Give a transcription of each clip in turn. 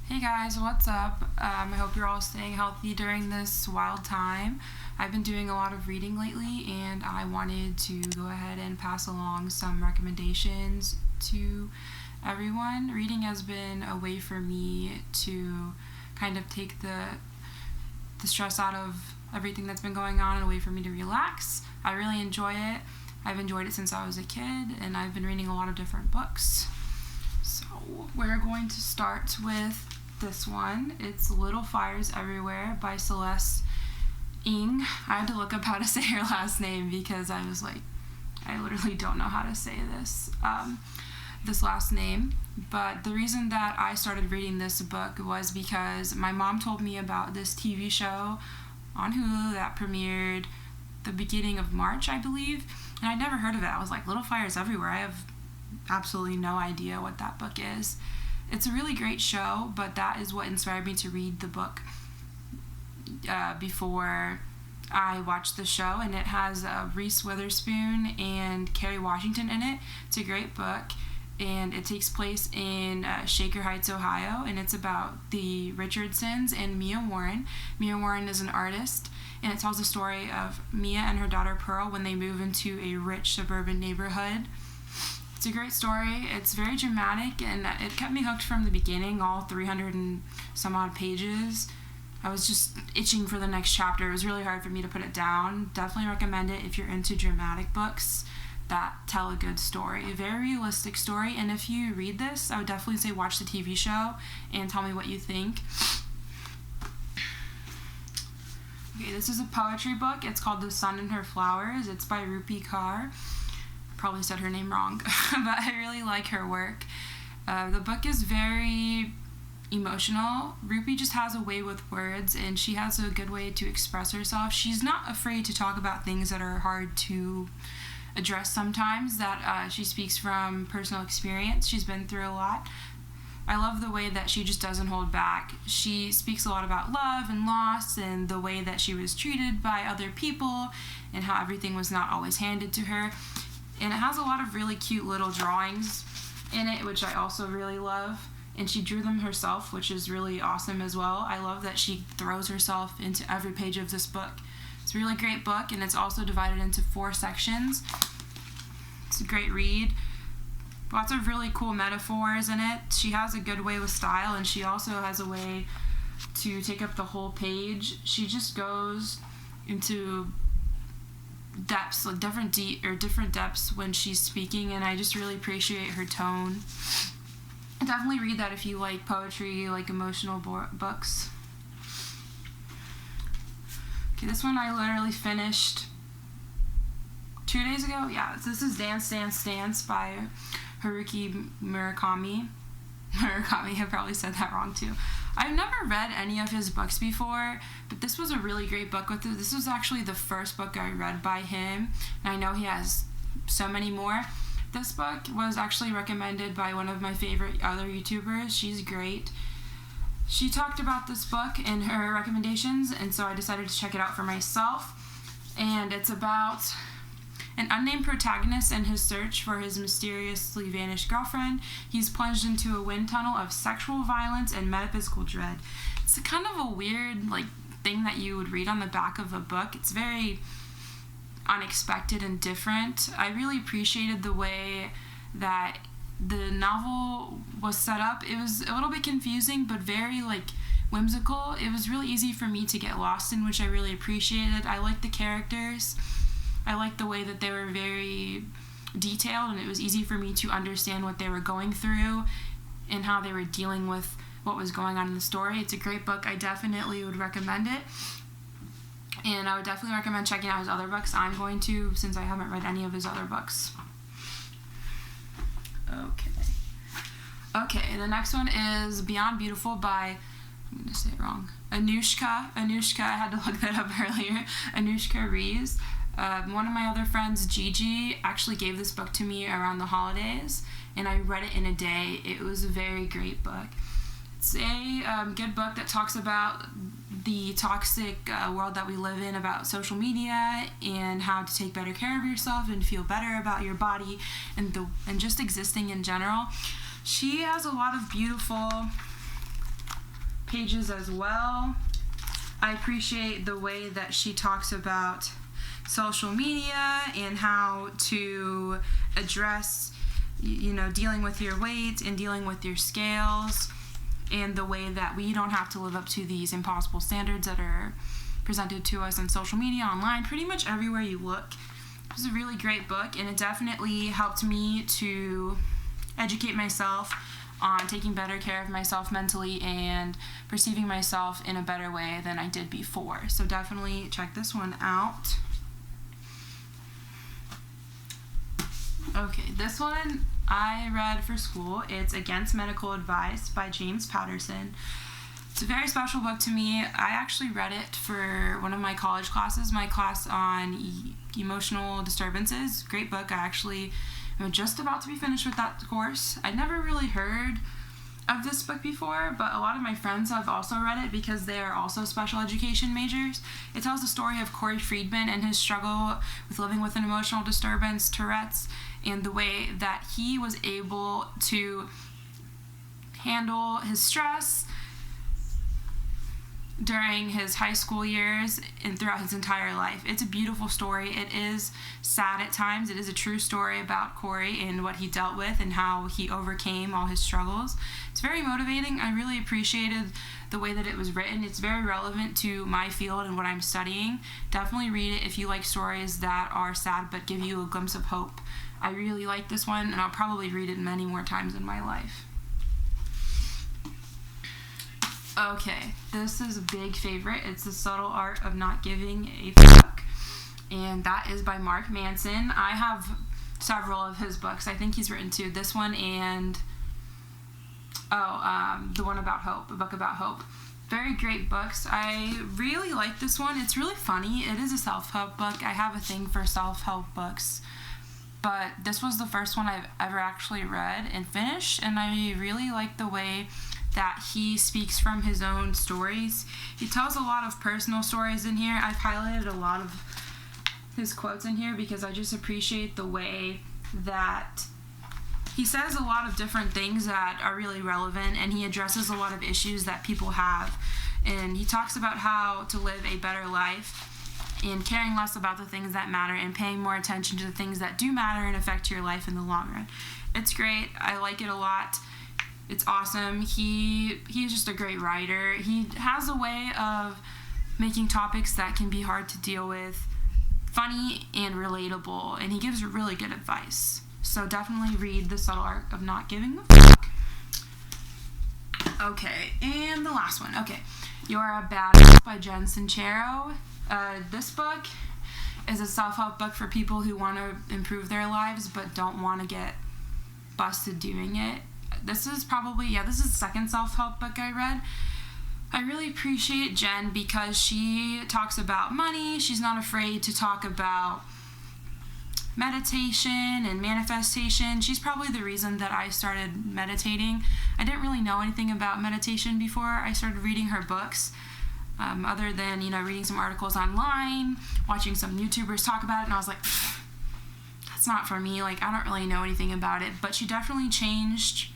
Hey guys, what's up? I hope you're all staying healthy during this wild time. I've been doing a lot of reading lately, and I wanted to go ahead and pass along some recommendations to everyone. Reading has been a way for me to kind of take the stress out of everything that's been going on and a way for me to relax. I really enjoy it. I've enjoyed it since I was a kid, and I've been reading a lot of different books. So we're going to start with this one. It's Little Fires Everywhere by Celeste Ng. I had to look up how to say her last name because I was like, I literally don't know how to say this last name. But the reason that I started reading this book was because my mom told me about this TV show on Hulu that premiered the beginning of March, I believe, and I'd never heard of it. I was like, Little Fires Everywhere. I have absolutely no idea what that book is. It's a really great show, but that is what inspired me to read the book before I watched the show, and it has Reese Witherspoon and Kerry Washington in it. It's a great book, and it takes place in Shaker Heights, Ohio, and it's about the Richardsons and Mia Warren. Mia Warren is an artist, and it tells the story of Mia and her daughter Pearl when they move into a rich suburban neighborhood. It's a great story. It's very dramatic, and it kept me hooked from the beginning, all 300 and some odd pages. I was just itching for the next chapter. It was really hard for me to put it down. Definitely recommend it if you're into dramatic books that tell a good story. A very realistic story, and if you read this, I would definitely say watch the TV show and tell me what you think. Okay, this is a poetry book. It's called The Sun and Her Flowers. It's by Rupi Kaur. Probably said her name wrong, but I really like her work. The book is very emotional. Rupi just has a way with words, and she has a good way to express herself. She's not afraid to talk about things that are hard to address sometimes, that she speaks from personal experience. She's been through a lot. I love the way that she just doesn't hold back. She speaks a lot about love and loss and the way that she was treated by other people and how everything was not always handed to her. And it has a lot of really cute little drawings in it, which I also really love. And she drew them herself, which is really awesome as well. I love that she throws herself into every page of this book. It's a really great book, and it's also divided into 4 sections. It's a great read. Lots of really cool metaphors in it. She has a good way with style, and she also has a way to take up the whole page. She just goes into depths, like different depths when she's speaking, and I just really appreciate her tone. Definitely read that if you like poetry, like emotional books. Okay, this one I literally finished 2 days ago. Yeah, this is Dance, Dance, Dance by Haruki Murakami. I probably said that wrong too. I've never read any of his books before, but this was a really great book with it. This was actually the first book I read by him, and I know he has so many more. This book was actually recommended by one of my favorite other YouTubers. She's great. She talked about this book in her recommendations, and so I decided to check it out for myself. And it's about an unnamed protagonist and his search for his mysteriously vanished girlfriend. He's plunged into a wind tunnel of sexual violence and metaphysical dread. It's a kind of a weird thing that you would read on the back of a book. It's very unexpected and different. I really appreciated the way that the novel was set up. It was a little bit confusing, but very whimsical. It was really easy for me to get lost in, which I really appreciated. I liked the characters. I liked the way that they were very detailed, and it was easy for me to understand what they were going through and how they were dealing with what was going on in the story. It's a great book. I definitely would recommend it. And I would definitely recommend checking out his other books. I'm going to, since I haven't read any of his other books. Okay, the next one is Beyond Beautiful by, I'm going to say it wrong, Anushka. I had to look that up earlier. Anushka Rees. One of my other friends, Gigi, actually gave this book to me around the holidays, and I read it in a day. It was a very great book. It's a good book that talks about the toxic world that we live in, about social media and how to take better care of yourself and feel better about your body and just existing in general. She has a lot of beautiful pages as well. I appreciate the way that she talks about social media and how to address, dealing with your weight and dealing with your scales, and the way that we don't have to live up to these impossible standards that are presented to us on social media, online, pretty much everywhere you look. It was a really great book, and it definitely helped me to educate myself on taking better care of myself mentally and perceiving myself in a better way than I did before. So definitely check this one out. Okay, this one I read for school. It's Against Medical Advice by James Patterson. It's a very special book to me. I actually read it for one of my college classes, my class on emotional disturbances. Great book. I'm just about to be finished with that course. I'd never really heard of this book before, but a lot of my friends have also read it because they are also special education majors. It tells the story of Corey Friedman and his struggle with living with an emotional disturbance, Tourette's, and the way that he was able to handle his stress during his high school years and throughout his entire life. It's a beautiful story. It is sad at times. It is a true story about Corey and what he dealt with and how he overcame all his struggles. It's very motivating. I really appreciated the way that it was written. It's very relevant to my field and what I'm studying. Definitely read it if you like stories that are sad but give you a glimpse of hope. I really like this one, and I'll probably read it many more times in my life. Okay, this is a big favorite. It's The Subtle Art of Not Giving a Fuck, and that is by Mark Manson. I have several of his books. I think he's written two. This one and the one about hope, a book about hope. Very great books. I really like this one. It's really funny. It is a self-help book. I have a thing for self-help books, but this was the first one I've ever actually read and finished, and I really like the way that he speaks from his own stories. He tells a lot of personal stories in here. I've highlighted a lot of his quotes in here because I just appreciate the way that he says a lot of different things that are really relevant, and he addresses a lot of issues that people have. And he talks about how to live a better life and caring less about the things that matter and paying more attention to the things that do matter and affect your life in the long run. It's great. I like it a lot. It's awesome. He is just a great writer. He has a way of making topics that can be hard to deal with funny and relatable, and he gives really good advice. So definitely read The Subtle Art of Not Giving a Fuck. Okay, and the last one. Okay, You're a Badass by Jen Sincero. This book is a self-help book for people who want to improve their lives but don't want to get busted doing it. This is the second self-help book I read. I really appreciate Jen because she talks about money. She's not afraid to talk about meditation and manifestation. She's probably the reason that I started meditating. I didn't really know anything about meditation before I started reading her books, other than, reading some articles online, watching some YouTubers talk about it, and I was like, that's not for me. I don't really know anything about it. But she definitely changed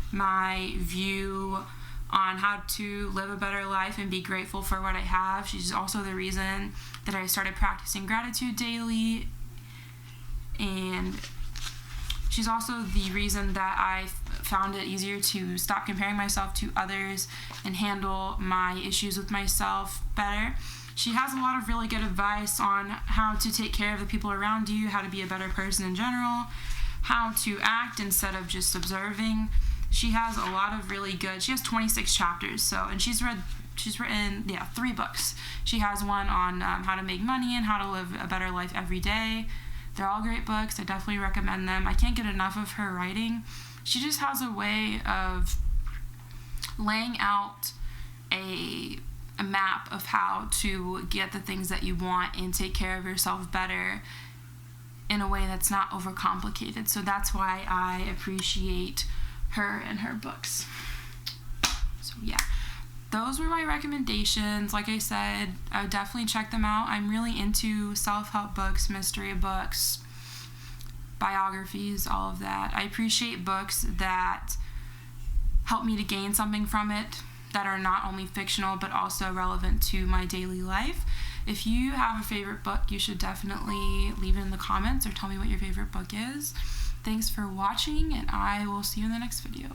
my view on how to live a better life and be grateful for what I have. She's also the reason that I started practicing gratitude daily, and she's also the reason that I found it easier to stop comparing myself to others and handle my issues with myself better. She has a lot of really good advice on how to take care of the people around you, how to be a better person in general, how to act instead of just observing. She has a lot of really good, she has 26 chapters, and she's written 3 books. She has one on how to make money and how to live a better life every day. They're all great books. I definitely recommend them. I can't get enough of her writing. She just has a way of laying out a map of how to get the things that you want and take care of yourself better in a way that's not overcomplicated. So that's why I appreciate her and her books. So yeah, those were my recommendations. Like I said, I would definitely check them out. I'm really into self-help books, mystery books, biographies, all of that. I appreciate books that help me to gain something from it, that are not only fictional but also relevant to my daily life. If you have a favorite book, you should definitely leave it in the comments or tell me what your favorite book is. Thanks for watching, and I will see you in the next video.